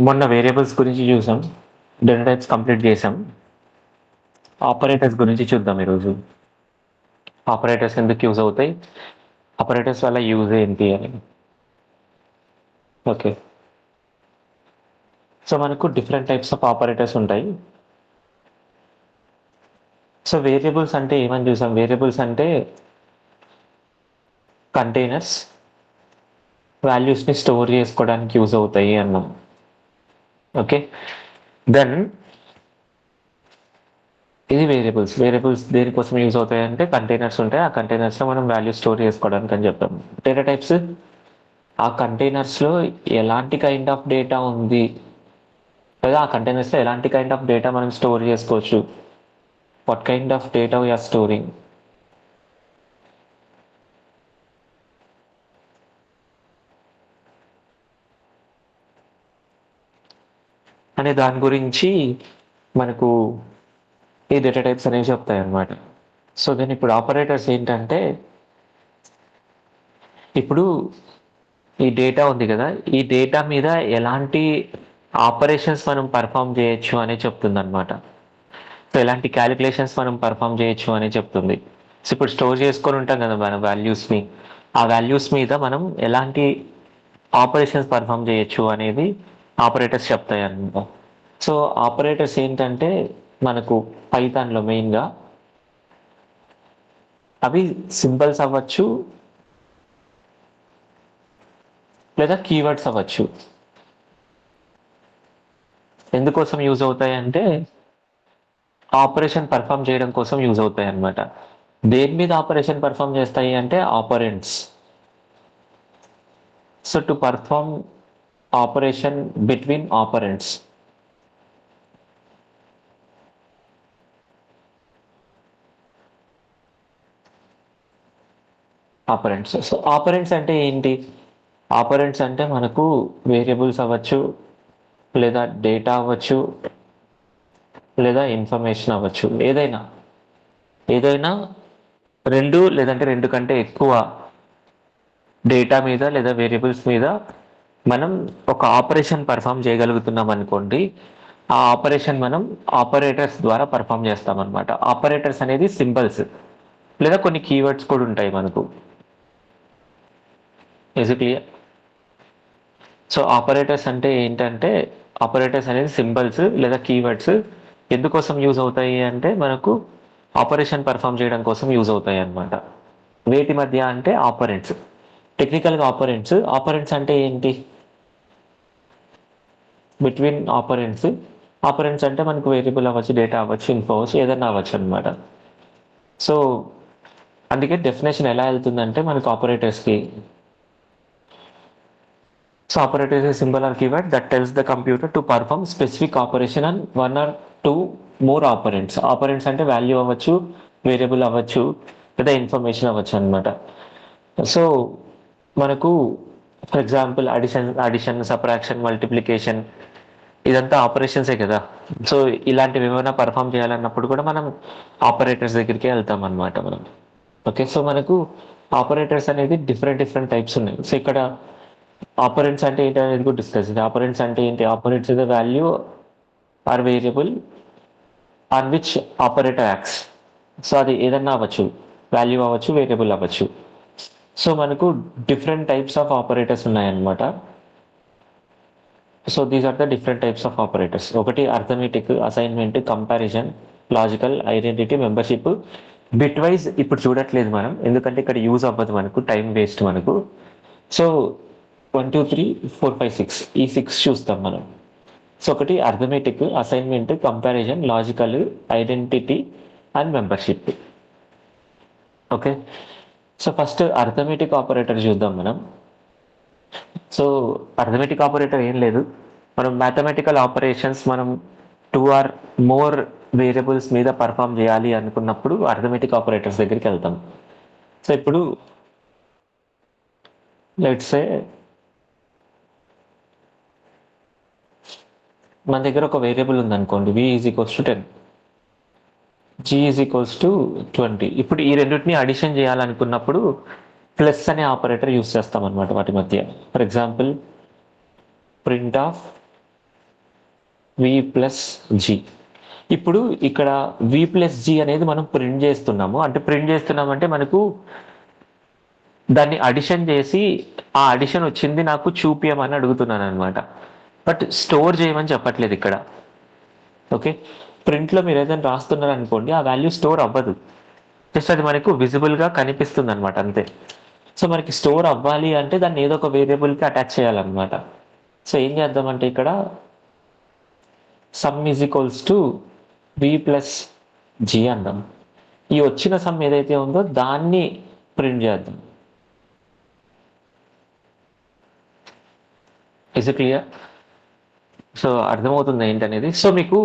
మొన్న వేరియబుల్స్ గురించి చూసాం, డేటా టైప్స్ కంప్లీట్ చేసాం. ఆపరేటర్స్ గురించి చూద్దాం ఈరోజు. ఆపరేటర్స్ ఎందుకు యూజ్ అవుతాయి, ఆపరేటర్స్ వల్ల యూజ్ ఏంటి అని. ఓకే, సో మనకు డిఫరెంట్ టైప్స్ ఆఫ్ ఆపరేటర్స్ ఉంటాయి. సో వేరియబుల్స్ అంటే ఏమని చూసాం, వేరియబుల్స్ అంటే కంటైనర్స్, వాల్యూస్ని స్టోర్ చేసుకోవడానికి యూజ్ అవుతాయి అన్నాం. ఓకే, దెన్ ఇది వేరియబుల్స్. వేరియబుల్స్ దేనికోసం యూజ్ అవుతాయి అంటే కంటైనర్స్ ఉంటాయి, ఆ కంటైనర్స్లో మనం వాల్యూ స్టోర్ చేసుకోవడానికి అని చెప్తాం. డేటా టైప్స్ ఆ కంటైనర్స్లో ఎలాంటి కైండ్ ఆఫ్ డేటా ఉంది, లేదా ఆ కంటైనర్స్లో ఎలాంటి కైండ్ ఆఫ్ డేటా మనం స్టోర్ చేసుకోవచ్చు, what kind of data we are storing. అనే దాని గురించి మనకు ఈ డేటా టైప్స్ అనేవి చెప్తాయి అన్నమాట. సో దెన్ ఇప్పుడు ఆపరేటర్స్ ఏంటంటే, ఇప్పుడు ఈ డేటా ఉంది కదా, ఈ డేటా మీద ఎలాంటి ఆపరేషన్స్ మనం పర్ఫామ్ చేయొచ్చు అని చెప్తుంది అనమాట. సో ఎలాంటి క్యాలిక్యులేషన్స్ మనం పర్ఫామ్ చేయొచ్చు అని చెప్తుంది. సో ఇప్పుడు స్టోర్ చేసుకొని ఉంటాం కదా మన వాల్యూస్ని, ఆ వాల్యూస్ మీద మనం ఎలాంటి ఆపరేషన్స్ పర్ఫామ్ చేయొచ్చు అనేది ఆపరేటర్స్ చెప్తాయి అనమాట. సో ఆపరేటర్స్ ఏంటంటే మనకు పైథాన్లో మెయిన్గా అవి సింబల్స్ అవ్వచ్చు, లేదా కీవర్డ్స్ అవ్వచ్చు. ఎందుకోసం యూజ్ అవుతాయి అంటే ఆపరేషన్ పర్ఫామ్ చేయడం కోసం యూజ్ అవుతాయి అన్నమాట. దేని మీద ఆపరేషన్ పర్ఫామ్ చేస్తాయి అంటే operands. So to perform operation between operands. Operands, so operands అంటే ఏంటి, ఆపరెంట్స్ అంటే మనకు వేరియబుల్స్ అవ్వచ్చు, లేదా డేటా అవ్వచ్చు, లేదా ఇన్ఫర్మేషన్ అవ్వచ్చు, ఏదైనా ఏదైనా రెండు లేదంటే రెండు కంటే ఎక్కువ డేటా మీద లేదా వేరియబుల్స్ మీద మనం ఒక ఆపరేషన్ పర్ఫామ్ చేయగలుగుతున్నాం అనుకోండి, ఆ ఆపరేషన్ మనం ఆపరేటర్స్ ద్వారా పర్ఫామ్ చేస్తాం అనమాట. ఆపరేటర్స్ అనేది సింబల్స్ లేదా కొన్ని కీవర్డ్స్ కూడా ఉంటాయి మనకు. Is it clear? So operators అంటే ఏంటంటే, ఆపరేటర్స్ అనేది సింబల్స్ లేదా కీవర్డ్స్. ఎందుకోసం యూజ్ అవుతాయి అంటే మనకు ఆపరేషన్ పర్ఫామ్ చేయడం కోసం యూజ్ అవుతాయి అన్నమాట. వేటి మధ్య అంటే ఆపరెంట్స్. టెక్నికల్గా ఆపరెంట్స్, ఆపరెంట్స్ అంటే ఏంటి, బిట్వీన్ ఆపరెంట్స్. ఆపరెంట్స్ అంటే మనకు వేరియబుల్ అవ్వచ్చు, డేటా అవ్వచ్చు, ఇన్ఫో అవ్వచ్చు, ఏదైనా అవ్వచ్చు అనమాట. సో అందుకే డెఫినేషన్ ఎలా వెళ్తుందంటే మనకు ఆపరేటర్స్కి, so operator is a symbol or keyword that tells the computer to perform specific operation on one or two more operands. Operands అంటే వాల్యూ అవ్వచ్చు, వేరియబుల్ అవ్వచ్చు, లేదా ఇన్ఫర్మేషన్ అవ్వచ్చు అనమాట. సో మనకు for example addition, subtraction, multiplication, ఇదంతా ఆపరేషన్సే కదా. So ఇలాంటివి ఏమైనా పర్ఫామ్ చేయాలన్నప్పుడు కూడా మనం ఆపరేటర్స్ దగ్గరికి వెళ్తాం అనమాట మనం. ఓకే, సో మనకు ఆపరేటర్స్ అనేది డిఫరెంట్ టైప్స్ ఉన్నాయి. సో ఇక్కడ ఆపరెంట్స్ అంటే ఏంటి అనేది కూడా డిస్కస్ చేద్దాం. ఆపరెంట్స్ అంటే ఏంటి, operands is the value or variable on which operator acts. So అది ఏదన్నా అవ్వచ్చు, వాల్యూ అవ్వచ్చు, వేరియబుల్ అవ్వచ్చు. సో మనకు డిఫరెంట్ టైప్స్ ఆఫ్ ఆపరేటర్స్ ఉన్నాయన్నమాట. So these are the different types of operators. ఒకటి arithmetic, assignment, comparison, logical, identity, membership. Bitwise ఇప్పుడు చూడట్లేదు మనం, ఎందుకంటే ఇక్కడ యూజ్ అవ్వదు మనకు, టైం వేస్ట్ మనకు. సో 1 2 3 4 5 6 ఈ 6 చూస్తాం మనం. సో ఒకటి arithmetic, assignment, comparison, logical, identity and membership. Okay, so first arithmetic operator చూద్దాం మనం. సో అర్థమెటిక్ ఆపరేటర్ ఏం లేదు, మనం మ్యాథమెటికల్ ఆపరేషన్స్ మనం 2 ఆర్ మోర్ వేరియబుల్స్ మీద పర్ఫామ్ చేయాలి అనుకున్నప్పుడు అర్థమెటిక్ ఆపరేటర్స్ దగ్గరికి వెళ్తాం. సో ఇప్పుడు లెట్స్ సే మన దగ్గర ఒక వేరియబుల్ ఉందనుకోండి, v is equals to 10, g is equals to 20. ఇప్పుడు ఈ రెండింటిని అడిషన్ చేయాలనుకున్నప్పుడు ప్లస్ అనే ఆపరేటర్ యూస్ చేస్తాం అనమాట వాటి మధ్య. For example print of v plus g. ఇప్పుడు ఇక్కడ వి ప్లస్ జి అనేది మనం ప్రింట్ చేస్తున్నాము. అంటే ప్రింట్ చేస్తున్నామంటే మనకు దాన్ని అడిషన్ చేసి ఆ అడిషన్ వచ్చింది నాకు చూపియమని అడుగుతున్నాను అనమాట. బట్ స్టోర్ చేయమని చెప్పట్లేదు ఇక్కడ. ఓకే, ప్రింట్లో మీరు ఏదైనా రాస్తున్నారు అనుకోండి, ఆ వాల్యూ స్టోర్ అవ్వదు, జస్ట్ అది మనకు విజిబుల్గా కనిపిస్తుంది అనమాట, అంతే. సో మనకి స్టోర్ అవ్వాలి అంటే దాన్ని ఏదో ఒక వేరియబుల్కి అటాచ్ చేయాలన్నమాట. సో ఏం చేద్దామంటే ఇక్కడ sum is equals to v plus g అందాం. ఈ వచ్చిన సమ్ ఏదైతే ఉందో దాన్ని ప్రింట్ చేద్దాం. Is clear? సో అర్థమవుతుంది ఏంటనేది. సో మీకు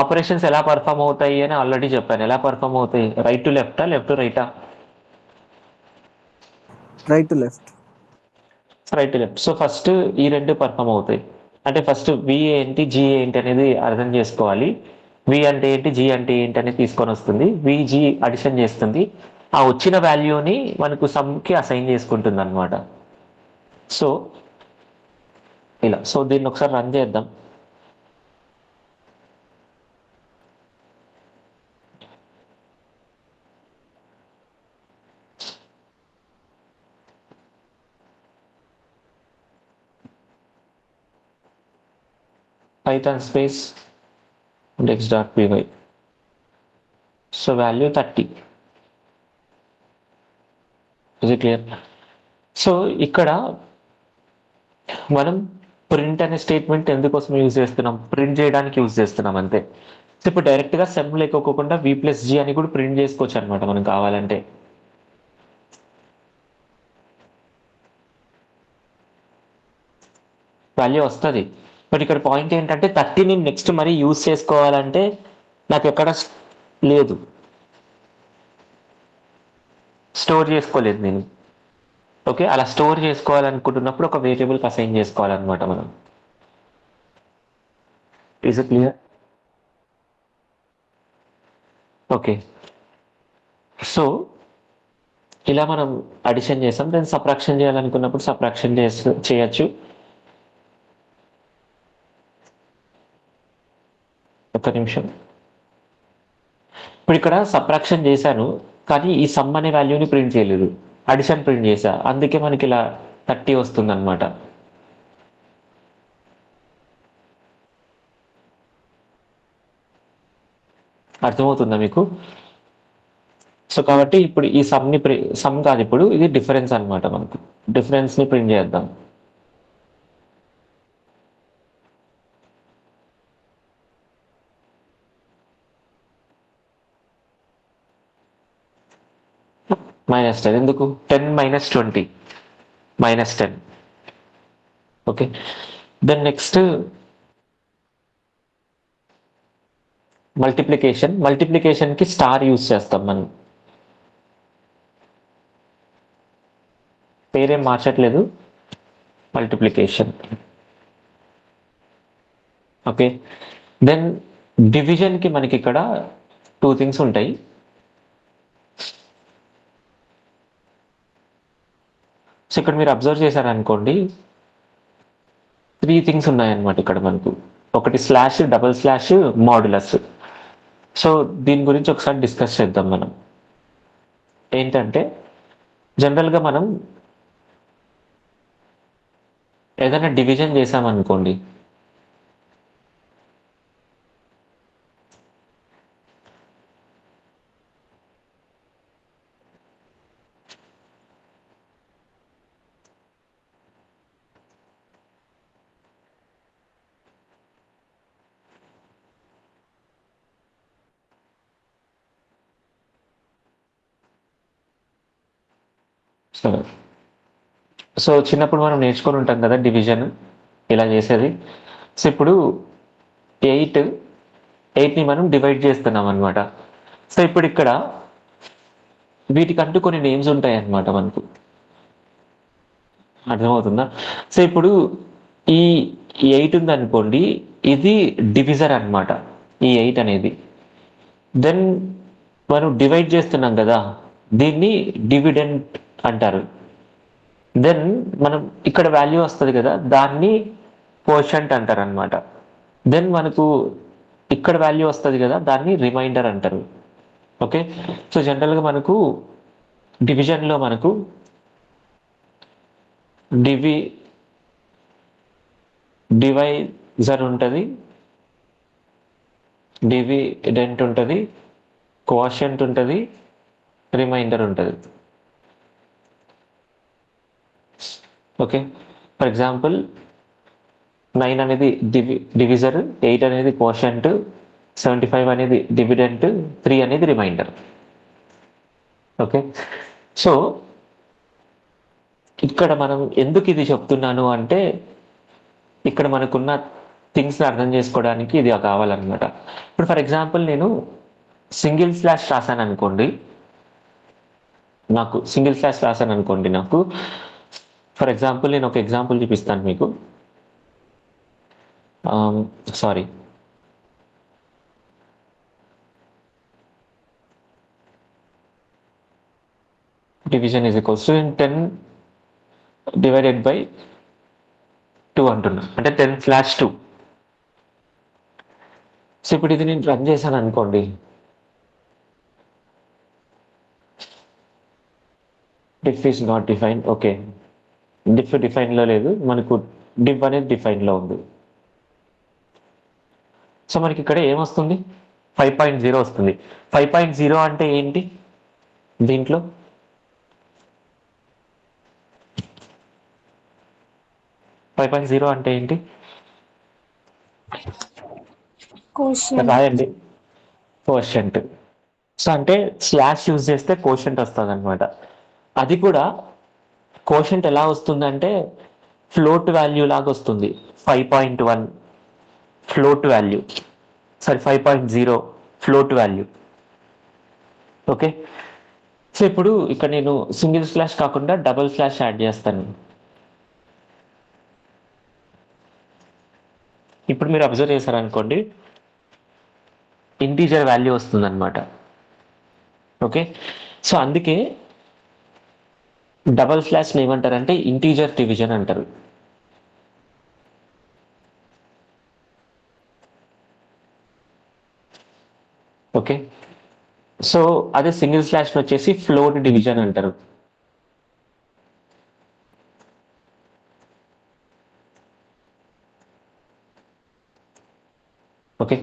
ఆపరేషన్స్ ఎలా పర్ఫామ్ అవుతాయి అని ఆల్రెడీ చెప్పాను. ఎలా పర్ఫామ్ అవుతాయి? రైట్ టు లెఫ్టా, లెఫ్ట్ టు రైటా? Right to left. Right to left. So first ఈ రెండు పర్ఫామ్ అవుతాయి. అంటే ఫస్ట్ వి ఏంటి, జి ఏంటి అనేది అర్థం చేసుకోవాలి. వి అంటే ఏంటి, జి అంటే ఏంటి అనేది తీసుకొని వస్తుంది. వి జి అడిషన్ చేస్తుంది, ఆ వచ్చిన వాల్యూని మనకు సమ్కి అసైన్ చేసుకుంటుంది అనమాట. సో ఇలా. సో దీన్ని ఒకసారి రన్ చేద్దాం. Python space index.py. So value 30. Is it clear? So ఇక్కడ మనం ప్రింట్ అనే స్టేట్మెంట్ ఎందుకోసం యూజ్ చేస్తున్నాం? ప్రింట్ చేయడానికి యూజ్ చేస్తున్నాం అంతే. సో ఇప్పుడు డైరెక్ట్గా సెమ్ లేకోకుండా వి ప్లస్ జి అని కూడా ప్రింట్ చేసుకోవచ్చు అనమాట మనం కావాలంటే. వాల్యూ వస్తుంది. బట్ ఇక్కడ పాయింట్ ఏంటంటే 30ని నెక్స్ట్ మరీ యూజ్ చేసుకోవాలంటే నాకు ఎక్కడ లేదు, స్టోర్ చేసుకోలేదు నేను. ఓకే, అలా స్టోర్ చేసుకోవాలనుకుంటున్నప్పుడు ఒక వేరియబుల్కి అసైన్ చేసుకోవాలన్నమాట మనం. Is it clear? Okay, so ఇలా మనం అడిషన్ చేసాం. దాన్ని సబ్ట్రాక్షన్ చేయాలనుకున్నప్పుడు సబ్ట్రాక్షన్ చేయొచ్చు. ఒక్క నిమిషం. ఇప్పుడు ఇక్కడ సబ్ట్రాక్షన్ చేశాను, కానీ ఈ సమ్ అనే వాల్యూని ప్రింట్ చేయలేదు, అడిషన్ ప్రింట్ చేశా, అందుకే మనకి ఇలా 30 వస్తుంది అనమాట. అర్థమవుతుందా మీకు? సో కాబట్టి ఇప్పుడు ఈ సమ్ కాదు, ఇప్పుడు ఇది డిఫరెన్స్ అనమాట. మనకు డిఫరెన్స్ని ప్రింట్ చేద్దాం. -10 ఎందుకు? 10 - 20 -10. ఓకే, దెన్ నెక్స్ట్ మల్టిప్లికేషన్కి స్టార్ యూజ్ చేస్తాం మనం. పేరేం మార్చట్లేదు, మల్టిప్లికేషన్. ఓకే, దెన్ డివిజన్కి మనకి ఇక్కడ 2 థింగ్స్ ఉంటాయి. సో ఇక్కడ మీరు అబ్జర్వ్ చేశారనుకోండి, 3 థింగ్స్ ఉన్నాయన్నమాట ఇక్కడ మనకు. ఒకటి slash, double slash, modulus. So దీని గురించి ఒకసారి డిస్కస్ చేద్దాం మనం. ఏంటంటే జనరల్గా మనం ఏదైనా డివిజన్ చేసామనుకోండి, సో చిన్నప్పుడు మనం నేర్చుకొని ఉంటాం కదా డివిజన్ ఇలా చేసేది. సో ఇప్పుడు 8ని మనం డివైడ్ చేస్తున్నాం అనమాట. సో ఇప్పుడు ఇక్కడ వీటికంటూ కొన్ని నేమ్స్ ఉంటాయి అన్నమాట మనకు. అర్థమవుతుందా? సో ఇప్పుడు ఈ 8 ఉంది అనుకోండి, ఇది డివిజర్ అనమాట, ఈ 8 అనేది. దెన్ మనం డివైడ్ చేస్తున్నాం కదా, దీన్ని డివిడెంట్ అంటారు. దెన్ మనం ఇక్కడ వాల్యూ వస్తుంది కదా, దాన్ని కోషంట్ అంటారు అనమాట. దెన్ మనకు ఇక్కడ వాల్యూ వస్తుంది కదా, దాన్ని రిమైండర్ అంటారు. ఓకే, సో జనరల్గా మనకు డివిజన్లో మనకు డివైజర్ ఉంటుంది, డివిడెంట్ ఉంటుంది, కోషంట్ ఉంటుంది, రిమైండర్ ఉంటుంది. ఓకే, ఫర్ ఎగ్జాంపుల్ 9 అనేది డివిజర్, 8 అనేది కోషంట్, 75 అనేది డివిడెంట్, 3 అనేది రిమైండర్. ఓకే, సో ఇక్కడ మనం ఎందుకు ఇది చెప్తున్నాను అంటే, ఇక్కడ మనకున్న థింగ్స్ని అర్థం చేసుకోవడానికి ఇది కావాలన్నమాట. ఇప్పుడు ఫర్ ఎగ్జాంపుల్ నేను సింగిల్ స్లాష్ రాశాను అనుకోండి, నాకు ఫర్ ఎగ్జాంపుల్ నేను ఒక ఎగ్జాంపుల్ చూపిస్తాను మీకు. Sorry, division is equals to 10 divided by 2 అంటున్నా, అంటే 10/2. సో ఇప్పుడు ఇది నేను రన్ చేశాను అనుకోండి, diff is not define. Okay, diff డిఫైన్లో లేదు, మనకు డివ్ అనేది డిఫైన్లో ఉంది. సో మనకి ఇక్కడ ఏమొస్తుంది, 5.0 వస్తుంది. 5.0 అంటే ఏంటి, దీంట్లో 5.0 అంటే ఏంటి రాయండి, కోషంట్. సో అంటే స్లాష్ యూజ్ చేస్తే కోషంట్ వస్తుంది అనమాట. అది కూడా కోషంట్ ఎలా వస్తుందంటే ఫ్లోట్ వాల్యూ లాగా వస్తుంది. 5.1 float value, sorry 5.0 float value. Okay, so ఇప్పుడు ఇక్కడ నేను సింగిల్ స్లాష్ కాకుండా డబుల్ స్లాష్ యాడ్ చేస్తాను. ఇప్పుడు మీరు అబ్జర్వ్ చేశారనుకోండి, ఇంటీజర్ వాల్యూ వస్తుంది అనమాట. ఓకే, సో అందుకే డబల్ స్లాష్ ఏమంటారంటే ఇంటీజర్ డివిజన్ అంటారు. ఓకే, సో అదే సింగిల్ స్లాష్ వచ్చేసి ఫ్లోట్ డివిజన్ అంటారు. ఓకే,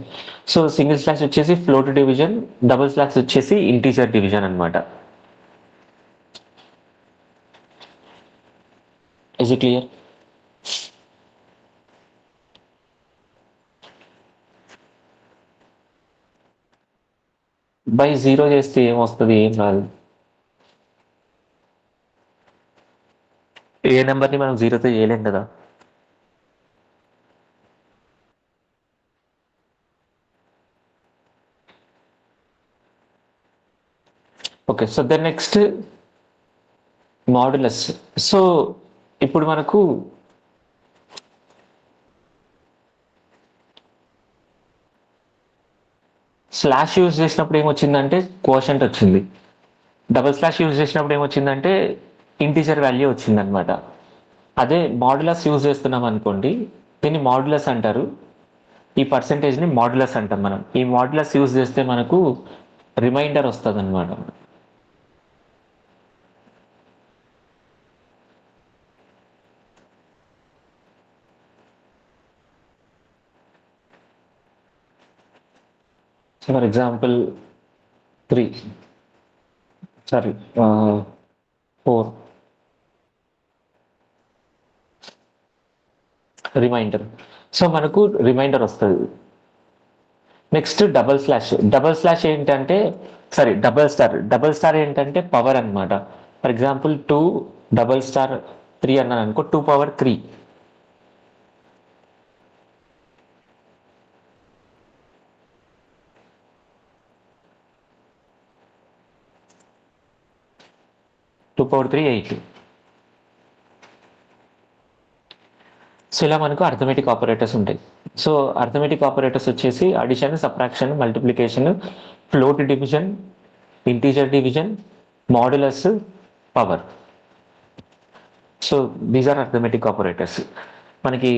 సో సింగిల్ స్లాష్ వచ్చేసి ఫ్లోట్ డివిజన్, డబుల్ స్లాష్ వచ్చేసి ఇంటీజర్ డివిజన్ అనమాట. Is it clear? బై 0 చేస్తే ఏమొస్తుంది, ఏం రాదు. ఏ నెంబర్ని మనం 0తో చేయలేం కదా. Okay, so then next modulus. So ఇప్పుడు మనకు స్లాష్ యూజ్ చేసినప్పుడు ఏమొచ్చిందంటే కోషంట్ వచ్చింది, డబుల్ స్లాష్ యూజ్ చేసినప్పుడు ఏమొచ్చిందంటే ఇంటీజర్ వాల్యూ వచ్చింది అనమాట. అదే మాడ్యులస్ యూజ్ చేస్తున్నాం అనుకోండి, దీన్ని మాడ్యులస్ అంటారు, ఈ పర్సంటేజ్ని మాడ్యులస్ అంటాం మనం. ఈ మాడ్యులస్ యూజ్ చేస్తే మనకు రిమైండర్ వస్తుంది అనమాట. For example 3, sorry 4 remainder. So మనకు రిమైండర్ వస్తుంది. నెక్స్ట్ డబల్ స్లాష్ ఏంటంటే, సారీ డబల్ స్టార్ ఏంటంటే పవర్ అనమాట. ఫర్ ఎగ్జాంపుల్ 2 డబల్ స్టార్ 3 అన్నాను అనుకో, 2 పవర్ 3. Two power 3 8. సో ఇలా మనకు అర్థమెటిక్ ఆపరేటర్స్ ఉంటాయి. సో అర్థమెటిక్ ఆపరేటర్స్ వచ్చేసి addition, subtraction, multiplication, float division, integer division, modulus, power. So these are arithmetic operators. మనకి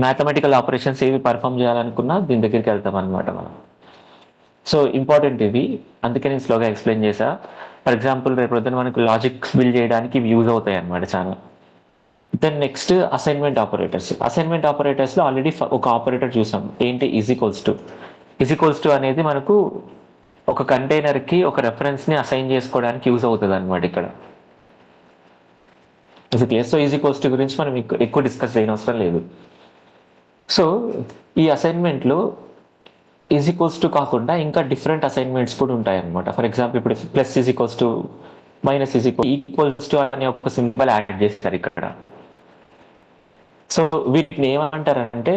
mathematical operations ఏవి పర్ఫామ్ చేయాలనుకున్నా దీని దగ్గరికి వెళ్తాం అనమాట మనం. సో ఇంపార్టెంట్ ఇవి, అందుకే నేను స్లోగా ఎక్స్ప్లెయిన్ చేశా. ఫర్ ఎగ్జాంపుల్ రేపు పొద్దున మనకు లాజిక్స్ బిల్డ్ చేయడానికి ఇవి యూజ్ అవుతాయి అనమాట చాలా. Then next assignment operators. Assignment ఆపరేటర్స్లో ఆల్రెడీ ఒక ఆపరేటర్ చూసాం, ఏంటి ఈక్వల్స్ టు. ఈక్వల్స్ టు అనేది మనకు ఒక కంటైనర్కి ఒక రెఫరెన్స్ని అసైన్ చేసుకోవడానికి యూజ్ అవుతుంది అనమాట ఇక్కడ. సో ఈక్వల్స్ టు గురించి మనం ఎక్కువ డిస్కస్ చేయని అవసరం లేదు. సో ఈ అసైన్మెంట్లో ఈక్వల్స్ టు కాకుండా ఇంకా డిఫరెంట్ అసైన్మెంట్స్ కూడా ఉంటాయి అనమాట. ఫర్ ఎగ్జాంపుల్ ఇప్పుడు plus equals to, minus equals to అనే ఒక సింబల్ యాడ్ చేస్తారు ఇక్కడ. సో వీటిని ఏమంటారంటే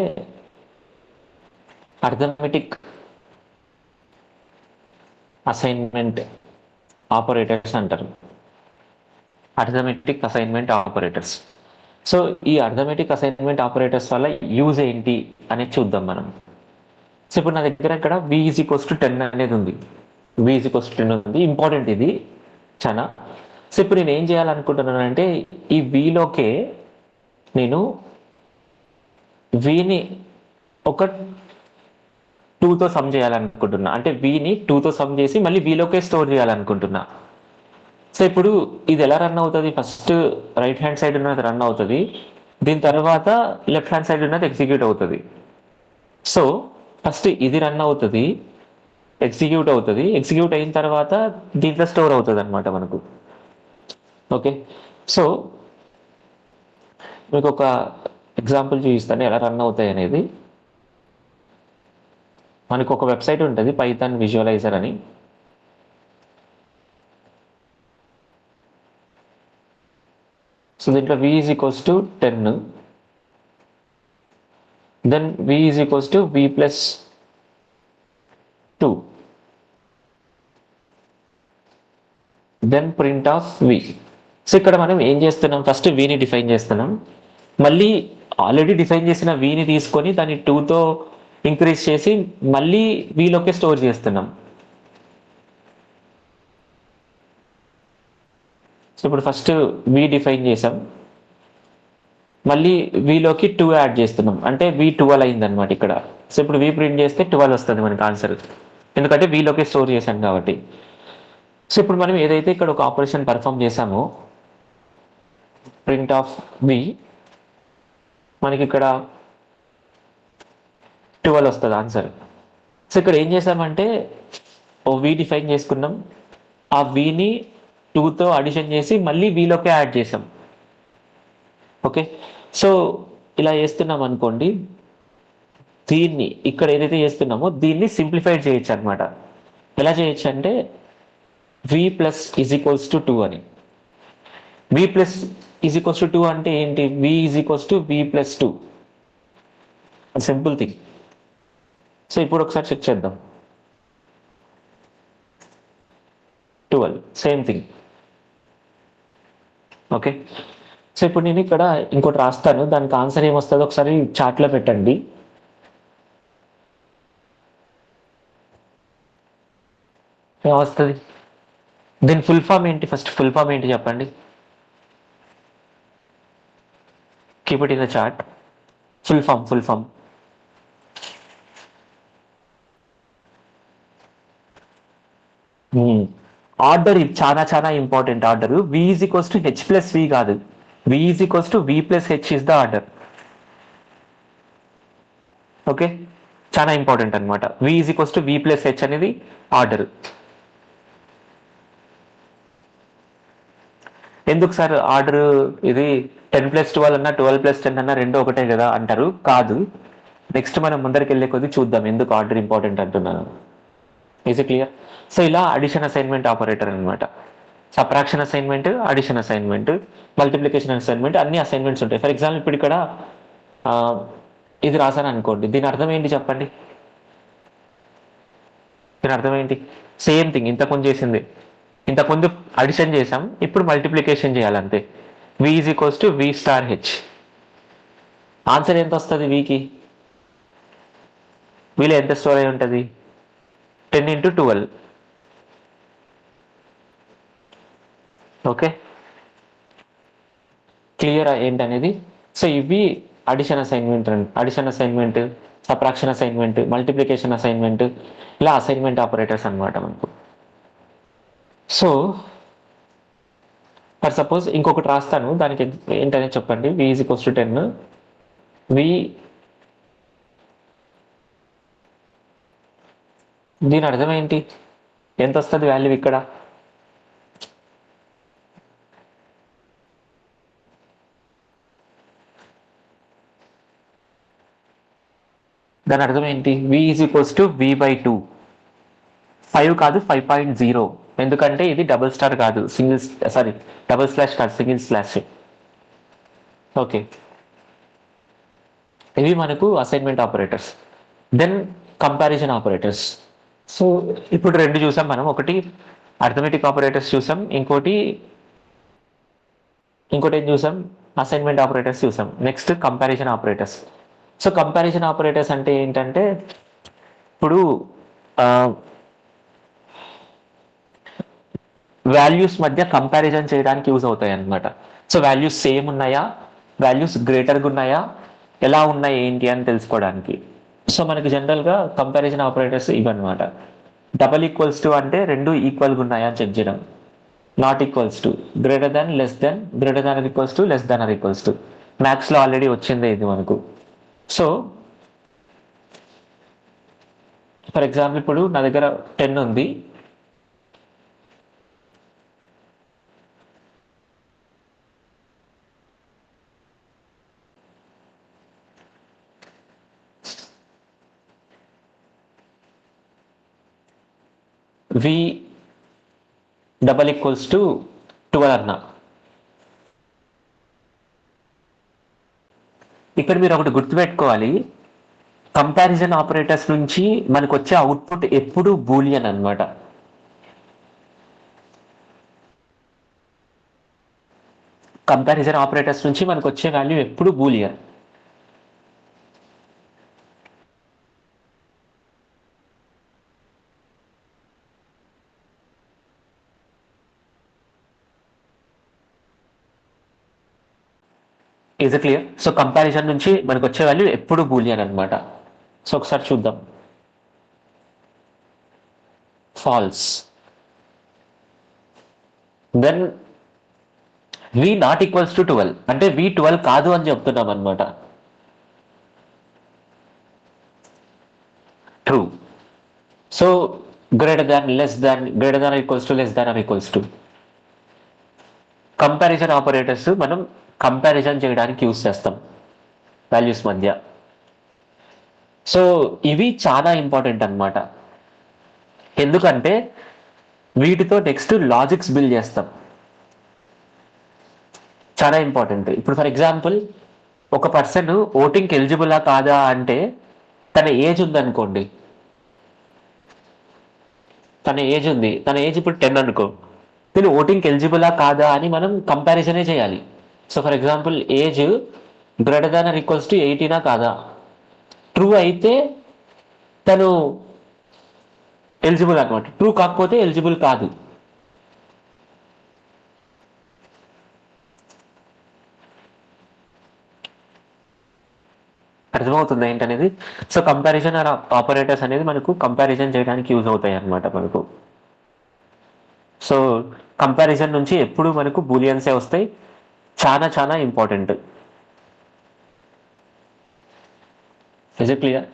అర్థమెటిక్ అసైన్మెంట్ ఆపరేటర్స్ అంటారు. Arithmetic assignment operators. సో ఈ అర్థమెటిక్ అసైన్మెంట్ ఆపరేటర్స్ వల్ల యూజ్ ఏంటి అనేది చూద్దాం మనం. సో ఇప్పుడు నా దగ్గర ఇక్కడ v = 10 అనేది ఉంది. v = 10 ఉంది, ఇంపార్టెంట్ ఇది చాలా. సో ఇప్పుడు నేను ఏం చేయాలనుకుంటున్నాను అంటే ఈ vలోకే నేను vని ఒక 2తో సమ్ చేయాలనుకుంటున్నా. అంటే vని 2తో సమ్ చేసి మళ్ళీ vలోకే స్టోర్ చేయాలనుకుంటున్నా. సో ఇప్పుడు ఇది ఎలా రన్ అవుతుంది, ఫస్ట్ రైట్ హ్యాండ్ సైడ్ ఉన్నది రన్ అవుతుంది, దీని తర్వాత లెఫ్ట్ హ్యాండ్ సైడ్ ఉన్నది ఎగ్జిక్యూట్ అవుతుంది. సో ఫస్ట్ ఇది రన్ అవుతుంది, ఎగ్జిక్యూట్ అవుతుంది, ఎగ్జిక్యూట్ అయిన తర్వాత దీంట్లో స్టోర్ అవుతుంది అనమాట మనకు. ఓకే, సో మీకు ఒక ఎగ్జాంపుల్ చూపిస్తాను ఎలా రన్ అవుతాయి అనేది. మనకు ఒక వెబ్సైట్ ఉంటుంది పైథాన్ విజువలైజర్ అని. సో దీంట్లో v = 10, then v = v + 2, then print of v. So ఇక్కడ మనం ఏం చేస్తున్నాం, ఫస్ట్ vని డిఫైన్ చేస్తున్నాం, మళ్ళీ ఆల్రెడీ డిఫైన్ చేసిన vని తీసుకొని దాన్ని 2తో ఇంక్రీజ్ చేసి మళ్ళీ vలోకి స్టోర్ చేస్తున్నాం. సో ఇప్పుడు ఫస్ట్ v డిఫైన్ చేసాం, మళ్ళీ vలోకి 2 యాడ్ చేస్తున్నాం, అంటే v 12 అయింది అనమాట ఇక్కడ. సో ఇప్పుడు v ప్రింట్ చేస్తే 12 వస్తుంది మనకి ఆన్సర్, ఎందుకంటే vలోకి స్టోర్ చేశాం కాబట్టి. సో ఇప్పుడు మనం ఏదైతే ఇక్కడ ఒక ఆపరేషన్ పర్ఫామ్ చేసామో ప్రింట్ ఆఫ్ v, మనకి ఇక్కడ 12 వస్తుంది ఆన్సర్. సో ఇక్కడ ఏం చేసామంటే ఓ v డిఫైన్ చేసుకున్నాం, ఆ vని 2తో అడిషన్ చేసి మళ్ళీ vలోకి యాడ్ చేసాం. ఓకే, సో ఇలా చేస్తున్నాం అనుకోండి, దీన్ని ఇక్కడ ఏదైతే చేస్తున్నామో దీన్ని సింప్లిఫైడ్ చేయొచ్చు అనమాట. ఎలా చేయొచ్చు అంటే v + = 2 అని. v + 2 అంటే ఏంటి, v = v + 2, simple thing. So ఇప్పుడు ఒకసారి చెక్ చేద్దాం, 12 సేమ్ థింగ్. ఓకే, సో ఇప్పుడు నేను ఇక్కడ ఇంకోటి రాస్తాను, దానికి ఆన్సర్ ఏమొస్తుందో ఒకసారి చార్ట్లో పెట్టండి. ఏమొస్తుంది, దీని ఫుల్ ఫామ్ ఏంటి, ఫస్ట్ ఫుల్ ఫామ్ ఏంటి చెప్పండి. Keep it in the chart. Full form order, ఇది చాలా చాలా important order. v = h + v కాదు, v = v + h is the order. Okay, చాలా ఇంపార్టెంట్ అనమాట. v = v + h అనేది ఆర్డర్. ఎందుకు సార్ ఆర్డర్, ఇది 10 + 12 అన్నా 12 + 10 అన్నా రెండు ఒకటే కదా అంటారు. కాదు, నెక్స్ట్ మనం ముందరికి వెళ్ళే కొద్దీ చూద్దాం ఎందుకు ఆర్డర్ ఇంపార్టెంట్ అంటున్నాను. Is it clear? సో ఇలా అడిషన్ అసైన్మెంట్ ఆపరేటర్ అనమాట. Subtraction assignment, addition assignment, multiplication assignment, అన్ని అసైన్మెంట్స్ ఉంటాయి. ఫర్ ఎగ్జాంపుల్ ఇప్పుడు ఇక్కడ ఇది రాశాను అనుకోండి, దీని అర్థం ఏంటి చెప్పండి, దీని అర్థం ఏంటి, సేమ్ థింగ్ ఇంతకుముందు చేసింది. ఇంతకుముందు అడిషన్ చేసాం, ఇప్పుడు మల్టిప్లికేషన్ చేయాలంతే. v = v * h. ఆన్సర్ ఎంత వస్తుంది vకి, వీలో ఎంత స్టోర్ అయి ఉంటుంది, 10 × 12. ఓకే, క్లియర్ ఏంటనేది. సో ఇవి addition assignment, subtraction assignment, multiplication assignment, ఇలా అసైన్మెంట్ ఆపరేటర్స్ అన్నమాట మనకు. సో ఫర్ సపోజ్ ఇంకొకటి రాస్తాను, దానికి ఏంటనే చెప్పండి. v is equals to 10. దీని అర్థం ఏంటి? ఎంత వస్తుంది వాల్యూ ఇక్కడ? దాని అర్థం ఏంటి? v is equals to v/2. 5 కాదు, 5.0. ఎందుకంటే ఇది డబుల్ స్టార్ కాదు, డబుల్ స్లాష్ కాదు, సింగిల్ స్లాష్. ఓకే, ఇవి మనకు assignment operators. Then comparison operators. So ఇప్పుడు రెండు చూసాం మనం. ఒకటి అర్థమెటిక్ ఆపరేటర్స్ చూసాం, ఇంకోటి ఏం చూసాం? అసైన్మెంట్ ఆపరేటర్స్ చూసాం. Next comparison operators. So comparison operators అంటే ఏంటంటే, ఇప్పుడు వాల్యూస్ మధ్య కంపారిజన్ చేయడానికి యూజ్ అవుతాయి అన్నమాట. సో వాల్యూస్ సేమ్ ఉన్నాయా, వాల్యూస్ గ్రేటర్గా ఉన్నాయా, ఎలా ఉన్నాయి ఏంటి అని తెలుసుకోవడానికి. సో మనకి జనరల్గా కంపారిజన్ ఆపరేటర్స్ ఇవన్నమాట. డబల్ ఈక్వల్స్ టు అంటే రెండు ఈక్వల్గా ఉన్నాయా అని చెక్ చేయడం. Not equals to, greater than, less than, greater than or equals to, less than or equals to. మ్యాథ్స్లో ఆల్రెడీ వచ్చిందే ఇది మనకు. సో ఫర్ ఎగ్జాంపుల్ ఇప్పుడు నా దగ్గర 10 ఉంది. v డబల్ ఈక్వల్స్ టు 12 అన్నా. ఇక్కడ మీరు ఒకటి గుర్తుపెట్టుకోవాలి, కంపారిజన్ ఆపరేటర్స్ నుంచి మనకు వచ్చే అవుట్పుట్ ఎప్పుడు బూలియన్ అన్నమాట. కంపారిజన్ ఆపరేటర్స్ నుంచి మనకు వచ్చే వాల్యూ ఎప్పుడు Boolean. Is it clear? So comparison నుంచి మనకు వచ్చే వాల్యూ ఎప్పుడు బూలియన్ అనమాట. సో ఒకసారి చూద్దాం. False. Then v not equals to 12 అంటే v 12 కాదు అని చెప్తున్నాం అనమాట. True. So greater than, less than, greater than equals to, less than or equals to. Comparison operators మనం కంపారిజన్ చేయడానికి యూజ్ చేస్తాం వాల్యూస్ మధ్య. సో ఇవి చాలా ఇంపార్టెంట్ అన్నమాట. ఎందుకంటే వీటితో నెక్స్ట్ లాజిక్స్ బిల్డ్ చేస్తాం. చాలా ఇంపార్టెంట్. ఇప్పుడు ఫర్ ఎగ్జాంపుల్ ఒక పర్సన్ ఓటింగ్కి ఎలిజిబులా కాదా అంటే, తన ఏజ్ ఉందనుకోండి, తన ఏజ్ ఇప్పుడు 10 అనుకో, నేను ఓటింగ్కి ఎలిజిబులా కాదా అని మనం కంపారిజనే చేయాలి. So for example age greater than or equals to 18 కాదా? ట్రూ అయితే తను ఎలిజిబుల్ అనమాట, ట్రూ కాకపోతే ఎలిజిబుల్ కాదు. అర్థమవుతుంది ఏంటనేది? సో కంపారిజన్ ఆపరేటర్స్ అనేది మనకు కంపారిజన్ చేయడానికి యూజ్ అవుతాయి అన్నమాట మనకు. సో కంపారిజన్ నుంచి ఎప్పుడు మనకు బూలియన్సే వస్తాయి. చాలా చాలా important. Is it clear?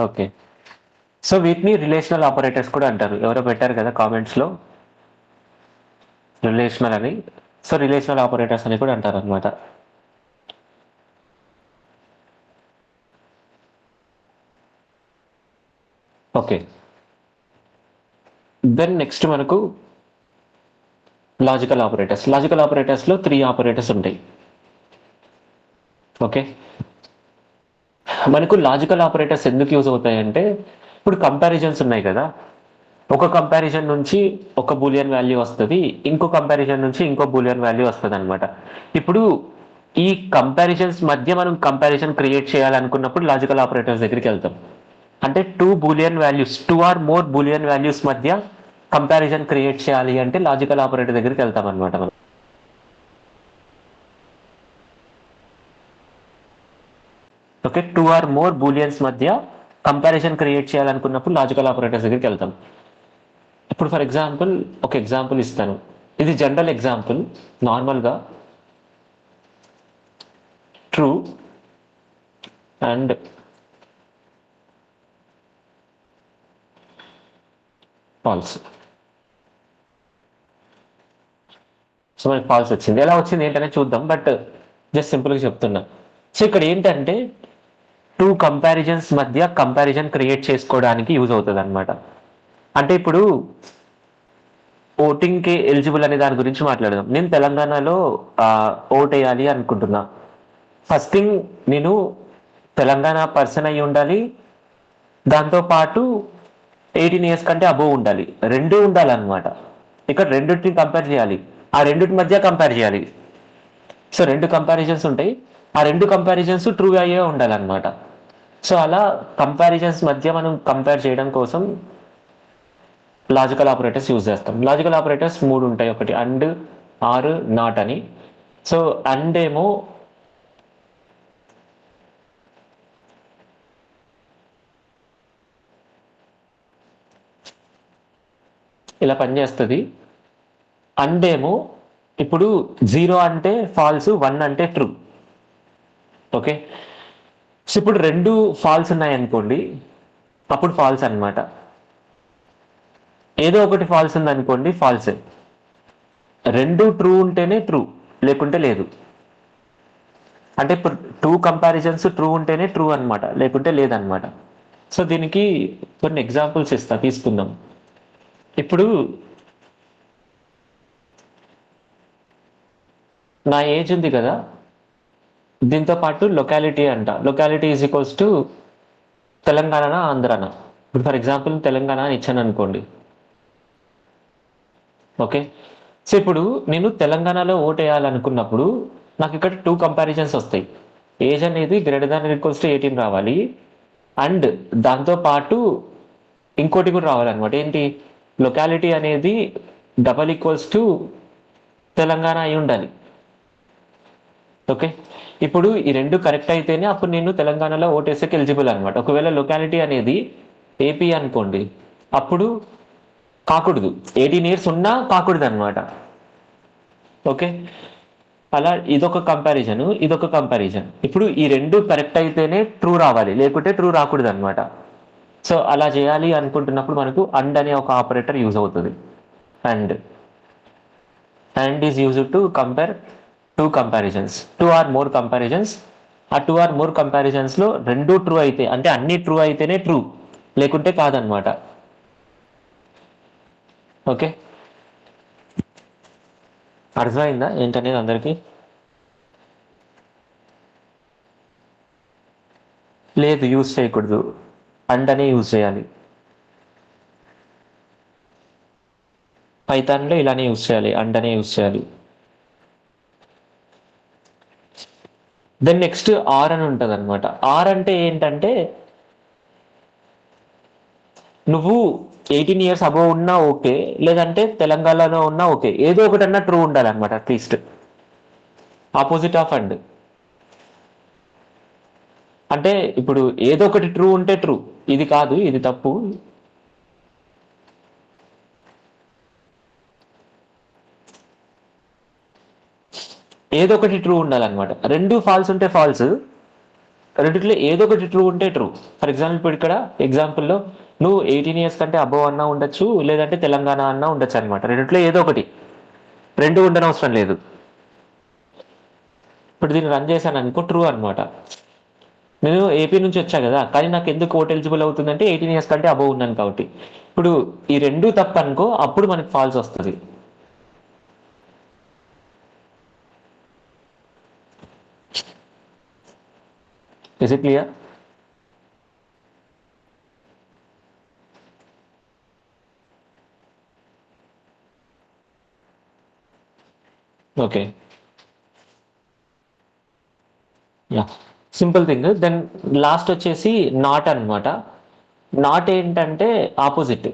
Okay. So వీటిని రిలేషనల్ ఆపరేటర్స్ కూడా అంటారు. ఎవరో పెట్టారు కదా కామెంట్స్లో రిలేషనల్ అని. సో రిలేషనల్ ఆపరేటర్స్ అని కూడా అంటారు అనమాట. ఓకే. దెన్ నెక్స్ట్ మనకు లాజికల్ ఆపరేటర్స్. లాజికల్ ఆపరేటర్స్లో 3 ఆపరేటర్స్ ఉంటాయి. ఓకే. మనకు లాజికల్ ఆపరేటర్స్ ఎందుకు యూజ్ అవుతాయంటే, ఇప్పుడు కంపారిజన్స్ ఉన్నాయి కదా, ఒక కంపారిజన్ నుంచి ఒక బూలియన్ వాల్యూ వస్తుంది, ఇంకో కంపారిజన్ నుంచి ఇంకో బూలియన్ వాల్యూ వస్తుంది అనమాట. ఇప్పుడు ఈ కంపారిజన్స్ మధ్య మనం కంపారిజన్ క్రియేట్ చేయాలనుకున్నప్పుడు లాజికల్ ఆపరేటర్స్ దగ్గరికి వెళ్తాం. అంటే two Boolean values, two or more Boolean values మధ్య కంపారిజన్ క్రియేట్ చేయాలి అంటే లాజికల్ ఆపరేటర్ దగ్గరికి వెళ్తాం అనమాట మనం. Okay, two or more Booleans మధ్య కంపారిజన్ క్రియేట్ చేయాలనుకున్నప్పుడు లాజికల్ ఆపరేటర్స్ దగ్గరికి వెళ్తాం. ఇప్పుడు ఫర్ ఎగ్జాంపుల్ ఒక ఎగ్జాంపుల్ ఇస్తాను, ఇది జనరల్ ఎగ్జాంపుల్. నార్మల్గా ట్రూ అండ్ ఫాల్స్. సో మనకి ఫాల్స్ వచ్చింది. ఎలా వచ్చింది ఏంటనే చూద్దాం, బట్ జస్ట్ సింపుల్గా చెప్తున్నా. సో ఇక్కడ ఏంటంటే టూ కంపారిజన్స్ మధ్య కంపారిజన్ క్రియేట్ చేసుకోవడానికి యూజ్ అవుతుంది అనమాట. అంటే ఇప్పుడు ఓటింగ్కి ఎలిజిబుల్ అనే దాని గురించి మాట్లాడదాం. నేను తెలంగాణలో ఓట్ వేయాలి అనుకుంటున్నా. ఫస్ట్ థింగ్, నేను తెలంగాణ పర్సన్ అయి ఉండాలి, దాంతోపాటు 18 ఇయర్స్ కంటే అబోవ్ ఉండాలి. రెండూ ఉండాలన్నమాట. ఇక్కడ రెండింటిని కంపేర్ చేయాలి, ఆ రెండింటి మధ్య కంపేర్ చేయాలి. సో రెండు కంపారిజన్స్ ఉంటాయి, ఆ రెండు కంపారిజన్స్ ట్రూ అయ్యే ఉండాలన్నమాట. సో అలా కంపారిజన్స్ మధ్య మనం కంపేర్ చేయడం కోసం లాజికల్ ఆపరేటర్స్ యూజ్ చేస్తాం. లాజికల్ ఆపరేటర్స్ మూడు ఉంటాయి, ఒకటి అండ్, ఆర్, నాట్ అని. సో అండ్ ఏమో ఇలా పనిచేస్తుంది. అండ్ ఏమో ఇప్పుడు 0 అంటే ఫాల్స్, 1 అంటే ట్రూ. ఓకే, సో ఇప్పుడు రెండు ఫాల్స్ ఉన్నాయి అనుకోండి, అప్పుడు ఫాల్స్ అన్నమాట. ఏదో ఒకటి ఫాల్స్ ఉంది అనుకోండి, ఫాల్స్. రెండు ట్రూ ఉంటేనే ట్రూ, లేకుంటే లేదు. అంటే ఇప్పుడు టూ కంపారిజన్స్ ట్రూ ఉంటేనే ట్రూ అన్నమాట, లేకుంటే లేదన్నమాట. సో దీనికి కొన్ని ఎగ్జాంపుల్స్ ఇస్తా, తీసుకుందాం. ఇప్పుడు నా ఏజ్ ఉంది కదా, దీంతో పాటు లొకాలిటీ అంట. Locality is equals to Telangana, ఆంధ్రానా. ఇప్పుడు ఫర్ ఎగ్జాంపుల్ తెలంగాణ అని ఇచ్చాను అనుకోండి. ఓకే, సో ఇప్పుడు నేను తెలంగాణలో ఓట్ వేయాలనుకున్నప్పుడు నాకు ఇక్కడ టూ కంపారిజన్స్ వస్తాయి. ఏజ్ అనేది గ్రేటర్ దాన్ ఈక్వల్స్ టు 18 రావాలి, అండ్ దాంతో పాటు ఇంకోటి కూడా రావాలన్నమాట. ఏంటి? లొకాలిటీ అనేది డబల్ ఈక్వల్స్ టు తెలంగాణ అయి ఉండాలి. ఓకే, ఇప్పుడు ఈ రెండు కరెక్ట్ అయితేనే అప్పుడు నేను తెలంగాణలో ఓటేసేకి ఎలిజిబుల్ అనమాట. ఒకవేళ లొకాలిటీ అనేది ఏపీ అనుకోండి, అప్పుడు కాకూడదు. 18 ఇయర్స్ ఉన్నా కాకూడదు అనమాట. ఓకే, అలా ఇదొక కంపారిజన్, ఇదొక కంపారిజన్. ఇప్పుడు ఈ రెండు కరెక్ట్ అయితేనే ట్రూ రావాలి, లేకుంటే ట్రూ రాకూడదు అనమాట. సో అలా చేయాలి అనుకుంటున్నప్పుడు మనకు అండ్ అనే ఒక ఆపరేటర్ యూజ్ అవుతుంది. And and is use to compare two comparisons, two or more comparisons. ఆ టూ ఆర్ మోర్ కంపారిజన్స్ లో రెండు ట్రూ అయితే, అంటే అన్ని ట్రూ అయితేనే ట్రూ, లేకుంటే కాదనమాట. ఓకే, అర్థమైందా ఏంటనేది అందరికీ? లేదు, యూజ్ చేయకూడదు, అండ్ అనే యూజ్ చేయాలి. పైథాన్లో ఇలానే యూజ్ చేయాలి, అండ్ అనే యూజ్ చేయాలి. దెన్ నెక్స్ట్ ఆర్ అని ఉంటుంది అనమాట. ఆర్ అంటే ఏంటంటే నువ్వు 18 ఇయర్స్ అబోవ్ ఉన్నా ఓకే, లేదంటే తెలంగాణలో ఉన్నా ఓకే, ఏదో ఒకటన్నా ట్రూ ఉండాలన్నమాట అట్లీస్ట్. ఆపోజిట్ ఆఫ్ అండ్ అంటే ఇప్పుడు ఏదో ఒకటి ట్రూ ఉంటే ట్రూ, ఇది కాదు, ఇది తప్పు. ఏదో ఒకటి ట్రూ ఉండాలన్నమాట. రెండు ఫాల్స్ ఉంటే ఫాల్స్, రెండిట్లో ఏదో ఒకటి ట్రూ ఉంటే ట్రూ. ఫర్ ఎగ్జాంపుల్ ఇప్పుడు ఇక్కడ ఎగ్జాంపుల్లో నువ్వు 18 ఇయర్స్ కంటే అబోవ్ అన్నా ఉండొచ్చు, లేదంటే తెలంగాణ అన్నా ఉండొచ్చు అనమాట. రెండిట్లో ఏదో ఒకటి, రెండు ఉండనవసరం లేదు. ఇప్పుడు దీన్ని రన్ చేశాను అనుకో, ట్రూ అనమాట. నేను ఏపీ నుంచి వచ్చా కదా, కానీ నాకు ఎందుకు ఓట్ ఎలిజిబుల్ అవుతుందంటే 18 ఇయర్స్ కంటే అబోవ్ ఉన్నాను కాబట్టి. ఇప్పుడు ఈ రెండు తప్పు అనుకో, అప్పుడు మనకి ఫాల్స్ వస్తుంది. Is it clear? Okay, simple thing. Then last వచ్చేసి నాట్ అన్నమాట. నాట్ ఏంటంటే ఆపోజిట్.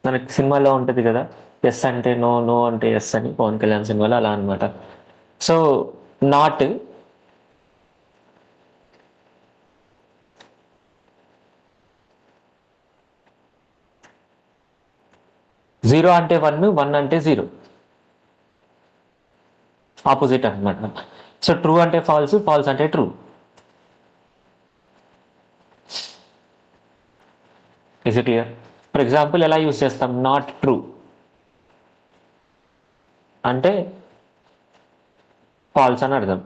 మనకి సినిమాలో ఉంటుంది కదా, ఎస్ అంటే నో, నో అంటే ఎస్ అని, పవన్ కళ్యాణ్ సినిమాలో అలా అనమాట. సో నాట్ జీరో అంటే వన్, వన్ అంటే జీరో, ఆపోజిట్ అనమాట. సో ట్రూ అంటే ఫాల్స్, ఫాల్స్ అంటే true. Is it clear? For example ఎలా యూస్ చేస్తాం? నాట్ ట్రూ అంటే ఫాల్స్ అని అర్థం.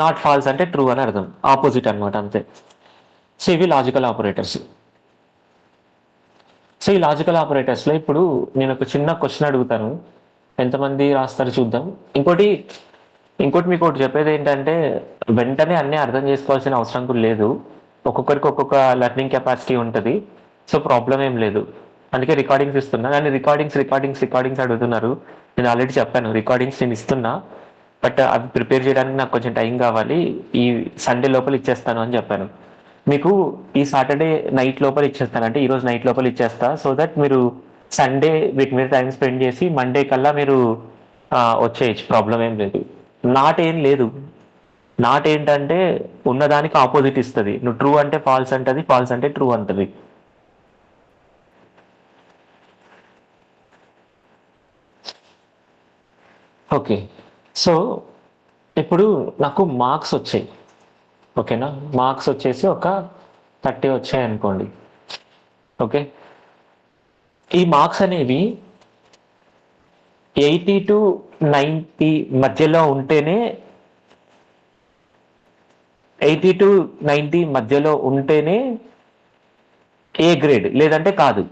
నాట్ ఫాల్స్ అంటే ట్రూ అని అర్థం, ఆపోజిట్ అనమాట, అంతే. సో ఇవి లాజికల్ ఆపరేటర్స్. సో ఈ లాజికల్ ఆపరేటర్స్లో ఇప్పుడు నేను ఒక చిన్న క్వశ్చన్ అడుగుతాను, ఎంతమంది రాస్తారు చూద్దాం. ఇంకోటి ఇంకోటి మీకు ఒకటి చెప్పేది ఏంటంటే, వెంటనే అన్నీ అర్థం చేసుకోవాల్సిన అవసరం కూడా లేదు. ఒక్కొక్కరికి ఒక్కొక్క లెర్నింగ్ కెపాసిటీ ఉంటుంది. సో ప్రాబ్లం ఏం లేదు. అందుకే రికార్డింగ్స్ ఇస్తున్నా. కానీ రికార్డింగ్స్ అడుగుతున్నారు. నేను ఆల్రెడీ చెప్పాను, రికార్డింగ్స్ నేను ఇస్తున్నా, బట్ అవి ప్రిపేర్ చేయడానికి నాకు కొంచెం టైం కావాలి. ఈ సండే లోపల ఇచ్చేస్తాను అని చెప్పాను. మీకు ఈ సాటర్డే నైట్ లోపల ఇచ్చేస్తాను, అంటే ఈరోజు నైట్ లోపల ఇచ్చేస్తా. సో దట్ మీరు సండే వీటి మీద టైం స్పెండ్ చేసి మండే కల్లా మీరు వచ్చేయచ్చు, ప్రాబ్లం ఏం లేదు. నాట్ ఏం లేదు. నాట్ ఏంటంటే ఉన్నదానికి ఆపోజిట్ ఇస్తుంది. నువ్వు ట్రూ అంటే ఫాల్స్ అంటది, ఫాల్స్ అంటే ట్రూ అంటది. ఓకే. సో ఇప్పుడు నాకు మార్క్స్ వచ్చాయి, ఓకేనా? మార్క్స్ వచ్చేసి ఒక 30 వచ్చాయి అనుకోండి. ఓకే, ఈ మార్క్స్ అనేవి 80 to 90 మధ్యలో ఉంటేనే, 80 to 90 మధ్యలో ఉంటేనే ఏ గ్రేడ్, లేదంటే కాదు.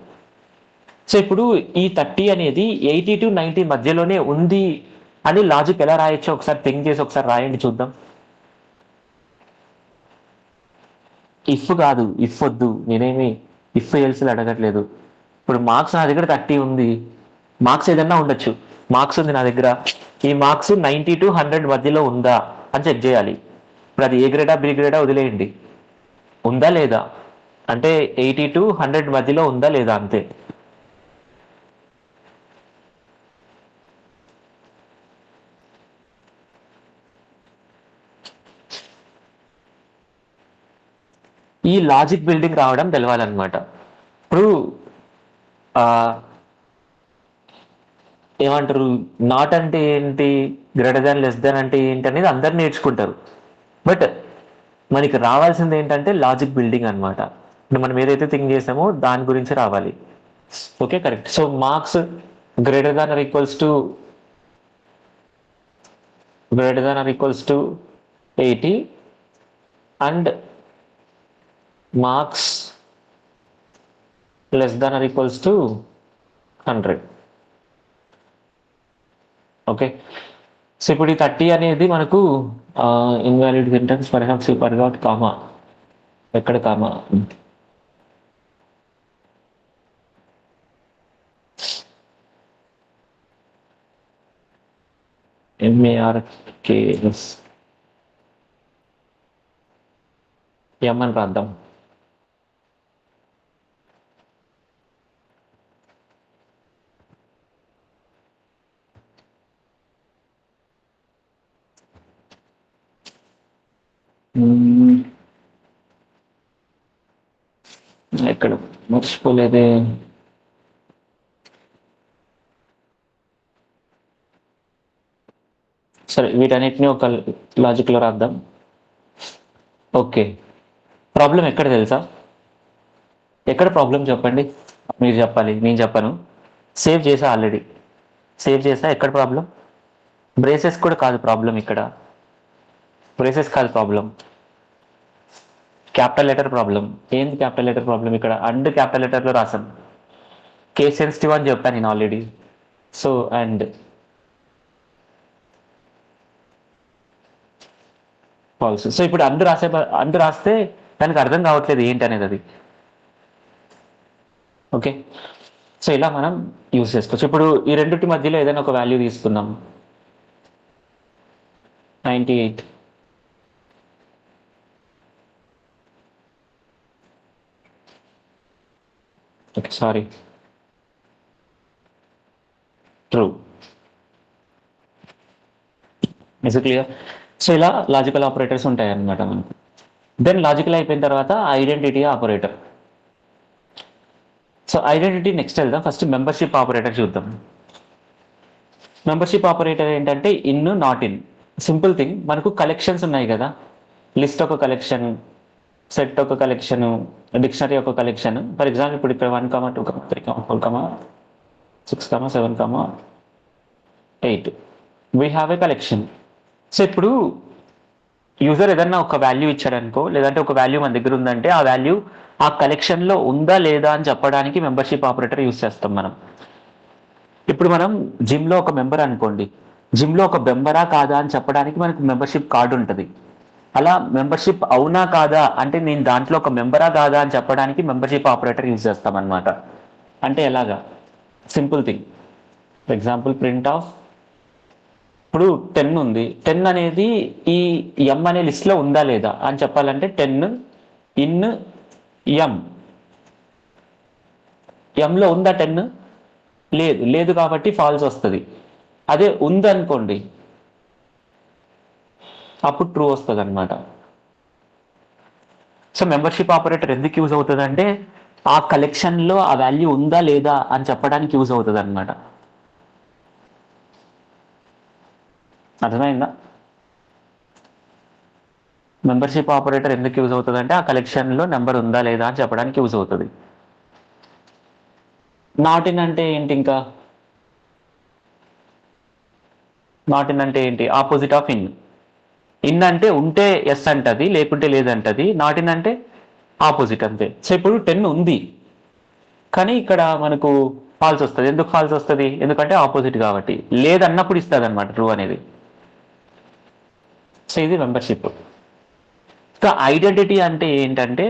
సో ఇప్పుడు ఈ 30 అనేది 80 to 90 మధ్యలోనే ఉంది అని లాజిక్ ఎలా రాయొచ్చో ఒకసారి థింక్ చేసి ఒకసారి రాయండి చూద్దాం. ఇఫ్ కాదు, ఇఫ్ వద్దు, నేనేమి ఇఫ్ ఎల్స్లు అడగట్లేదు. ఇప్పుడు మార్క్స్ నా దగ్గర 30 ఉంది, మార్క్స్ ఏదన్నా ఉండొచ్చు, మార్క్స్ ఉంది నా దగ్గర, ఈ మార్క్స్ 90 to 100 మధ్యలో ఉందా అని చెక్ చేయాలి. ఇప్పుడు అది ఏ గ్రేడా బి గ్రేడా వదిలేయండి, ఉందా లేదా అంటే 80 to 100 మధ్యలో ఉందా లేదా, అంతే. ఈ లాజిక్ బిల్డింగ్ రావడం తెలవాలన్నమాట. ఇప్పుడు ఆ ఏమంటారు, నాట్ అంటే ఏంటి, గ్రేటర్ దాన్ లెస్ దాన్ అంటే ఏంటి అనేది అందరు నేర్చుకుంటారు. బట్ మనకి రావాల్సింది ఏంటంటే లాజిక్ బిల్డింగ్ అనమాట. ఇప్పుడు మనం ఏదైతే థింక్ చేసామో దాని గురించి రావాలి. Okay, correct. So marks greater than or equals to greater than or equals to 80 and marks less than or equals to 100. Okay, so ఇప్పుడు ఈ 30 అనేది మనకు invalid sentence, perhaps you forgot comma. ఎక్కడ కామా? MARKS ఎం అని రాద్దాం. ఎక్కడ మర్చిపోలేదే. సరే, వీటన్నిటిని ఒక లాజిక్లో రాద్దాం. ఓకే, ప్రాబ్లం ఎక్కడ తెలుసా? ఎక్కడ ప్రాబ్లం చెప్పండి, మీరు చెప్పాలి, నేను చెప్పను. సేవ్ చేసా, ఆల్రెడీ సేవ్ చేసా. ఎక్కడ ప్రాబ్లం? బ్రేసెస్ కూడా కాదు ప్రాబ్లం ఇక్కడ, బ్రేసెస్ కాదు ప్రాబ్లం, క్యాపిటల్ లెటర్ ప్రాబ్లం. ఏంది క్యాపిటల్ లెటర్ ప్రాబ్లం? ఇక్కడ అండ్ క్యాపిటల్ లెటర్లో రాసాం. కేస్ సెన్సిటివ్ అని చెప్పాను నేను already. So and false. So ఇప్పుడు అండ్ రాస్తే దానికి అర్థం కావట్లేదు ఏంటి అనేది. అది ఓకే, సో ఇలా మనం యూజ్ చేసుకోవచ్చు. ఇప్పుడు ఈ రెండింటి మధ్యలో ఏదైనా ఒక వాల్యూ తీసుకుందాం. 98. Okay, sorry, true. Is clear? So ఇలా లాజికల్ ఆపరేటర్స్ ఉంటాయి అన్నమాట మనకు. దెన్ లాజికల్ అయిపోయిన తర్వాత identity operator. So identity next వెళ్దాం. ఫస్ట్ మెంబర్షిప్ ఆపరేటర్ చూద్దాం. మెంబర్షిప్ ఆపరేటర్ ఏంటంటే in, not in. Simple thing, మనకు కలెక్షన్స్ ఉన్నాయి కదా, లిస్ట్ ఒక కలెక్షన్, సెట్ ఒక కలెక్షన్, డిక్షనరీ ఒక కలెక్షన్. ఫర్ ఎగ్జాంపుల్ ఇప్పుడు ఇక్కడ 1, 2, 3, 4, 6, 7, 8 we have a collection. So ఇప్పుడు యూజర్ ఏదన్నా ఒక వాల్యూ ఇచ్చాడనుకో, లేదంటే ఒక వాల్యూ మన దగ్గర ఉందంటే ఆ వాల్యూ ఆ కలెక్షన్లో ఉందా లేదా అని చెప్పడానికి మెంబర్షిప్ ఆపరేటర్ యూజ్ చేస్తాం మనం. ఇప్పుడు మనం జిమ్లో ఒక మెంబర్ అనుకోండి, జిమ్లో ఒక మెంబరా కాదా అని చెప్పడానికి మనకు మెంబర్షిప్ కార్డు ఉంటుంది. అలా మెంబర్షిప్ అవునా కాదా అంటే నేను దాంట్లో ఒక మెంబరా కాదా అని చెప్పడానికి మెంబర్షిప్ ఆపరేటర్ యూజ్ చేస్తాం అనమాట. అంటే ఎలాగా? Simple thing. For example print of, ఇప్పుడు 10 ఉంది, 10 అనేది ఈ ఎం అనే లిస్ట్లో ఉందా లేదా అని చెప్పాలంటే 10 ఇన్ ఎం. ఎంలో ఉందా 10? లేదు, లేదు కాబట్టి ఫాల్స్ వస్తుంది. అదే ఉందనుకోండి అప్పుడు ట్రూ వస్తుంది అనమాట. సో మెంబర్షిప్ ఆపరేటర్ ఎందుకు యూజ్ అవుతుంది అంటే ఆ కలెక్షన్లో ఆ వాల్యూ ఉందా లేదా అని చెప్పడానికి యూజ్ అవుతుంది అనమాట. అర్థమైందా? మెంబర్షిప్ ఆపరేటర్ ఎందుకు యూజ్ అవుతుంది అంటే ఆ కలెక్షన్లో నెంబర్ ఉందా లేదా అని చెప్పడానికి యూజ్ అవుతుంది. నాట్ ఇన్ అంటే ఏంటి? ఇంకా నాట్ ఇన్ అంటే ఏంటి? Opposite of in. ఇన్ అంటే ఉంటే ఎస్ అంటది, లేకుంటే లేదంటది. నాట్ ఇన్ అంటే ఆపోజిట్, అంతే. సో ఇప్పుడు 10 ఉంది కానీ ఇక్కడ మనకు ఫాల్స్ వస్తుంది. ఎందుకు ఫాల్స్ వస్తుంది? ఎందుకంటే ఆపోజిట్ కాబట్టి. లేదన్నప్పుడు ఇస్తుంది అనమాట ట్రూ అనేది. సో ఇది మెంబర్షిప్. ఇంకా ఐడెంటిటీ అంటే ఏంటంటే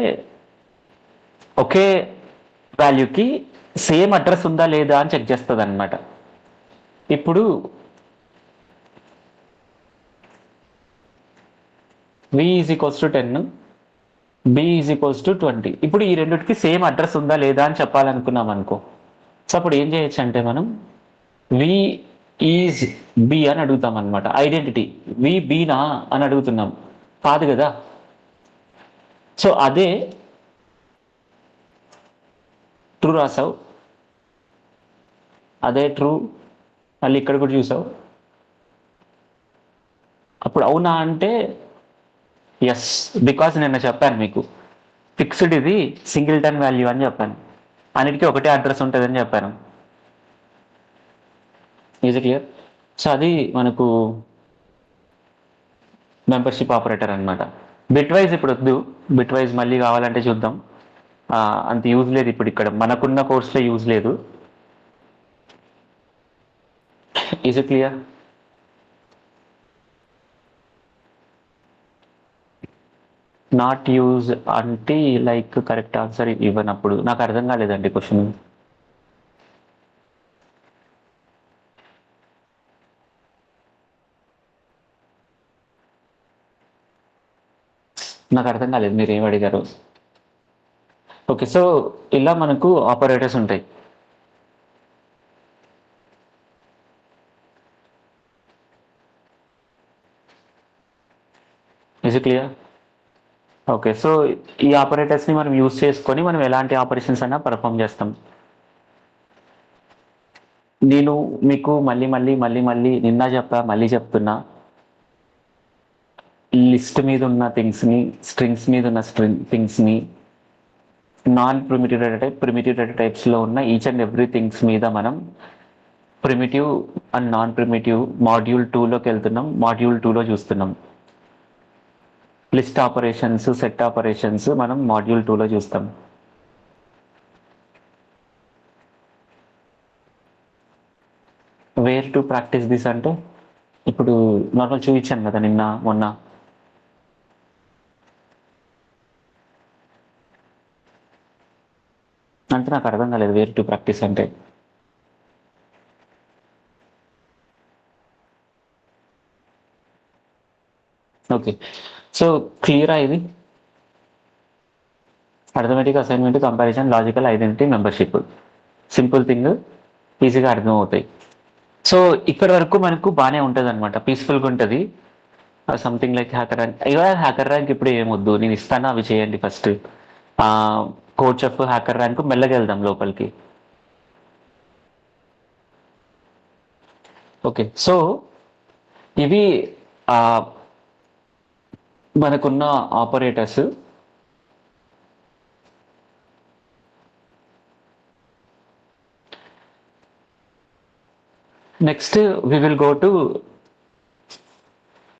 ఒకే వాల్యూకి సేమ్ అడ్రస్ ఉందా లేదా అని చెక్ చేస్తుంది అనమాట. ఇప్పుడు v is equals to 10, b is equals to 20. ఇప్పుడు ఈ రెండింటికి సేమ్ అడ్రస్ ఉందా లేదా అని చెప్పాలనుకున్నాం అనుకో. సో అప్పుడు ఏం చేయొచ్చు అంటే మనం v ఈజ్ b అని అడుగుతాం అనమాట. ఐడెంటిటీ v bనా అని అడుగుతున్నాం, కాదు కదా. సో అదే ట్రూ రాసావు, అదే ట్రూ మళ్ళీ ఇక్కడ కూడా చూసావు. అప్పుడు అవునా అంటే ఎస్, బికాస్ నిన్న చెప్పాను మీకు ఫిక్స్డ్ ఇది సింగిల్టన్ వాల్యూ అని చెప్పాను, అన్నిటికీ ఒకటే అడ్రస్ ఉంటుందని చెప్పాను. Is clear? సో అది మనకు మెంబర్షిప్ ఆపరేటర్ అనమాట. బిట్ వైజ్ ఇప్పుడు వద్దు, బిట్ వైజ్ మళ్ళీ కావాలంటే చూద్దాం. అంత యూజ్ లేదు ఇప్పుడు, ఇక్కడ మనకున్న కోర్సులో యూజ్ లేదు. Is clear? నాట్ యూజ్ అంటే లైక్ కరెక్ట్ ఆన్సర్ ఇవ్వనప్పుడు. నాకు అర్థం కాలేదండి క్వశ్చన్. నాకు అర్థం కాలేదు మీరు ఏం అడిగారు. ఓకే, సో ఇలా మనకు ఆపరేటర్స్ ఉంటాయి. Is clear? ఓకే, సో ఈ ఆపరేటర్స్ని మనం యూజ్ చేసుకొని మనం ఎలాంటి ఆపరేషన్స్ అయినా పర్ఫామ్ చేస్తాం. నేను మీకు మళ్ళీ మళ్ళీ మళ్ళీ మళ్ళీ నిన్న చెప్పా, మళ్ళీ చెప్తున్నా, లిస్ట్ మీద ఉన్న థింగ్స్ని, స్ట్రింగ్స్ మీద ఉన్న థింగ్స్ని, non primitive data type, primitive data టైప్స్లో ఉన్న ఈచ్ అండ్ ఎవ్రీ థింగ్స్ మీద మనం primitive and non primitive module 2లోకి వెళ్తున్నాం. మాడ్యూల్ 2లో చూస్తున్నాం. లిస్ట్ ఆపరేషన్స్, సెట్ ఆపరేషన్స్ మనం మాడ్యూల్ 2లో చూస్తాం. వేర్ టు ప్రాక్టీస్ దిస్ అంటే ఇప్పుడు నార్మల్ చూపించాను కదా నిన్న మొన్న. అంటే నాకు అర్థం కాలేదు వేర్ టు ప్రాక్టీస్ అంటే. ఓకే, సో క్లియరా ఇది? Arithmetic, assignment, comparison, logical, identity, membership, simple thing, ఈజీగా అర్థం అవుతాయి. సో ఇప్పటి వరకు మనకు బాగానే ఉంటుంది అనమాట, పీస్ఫుల్గా ఉంటుంది. Something like HackerRank. ఇవాళ హ్యాకర్ ర్యాంక్ ఇప్పుడు ఏమొద్దు, నేను ఇస్తాను, అవి చేయండి first. Coach of HackerRank మెల్లగా వెళ్దాం లోపలికి. ఓకే, సో ఇవి ఆ, మనకున్న operators. Next we will go to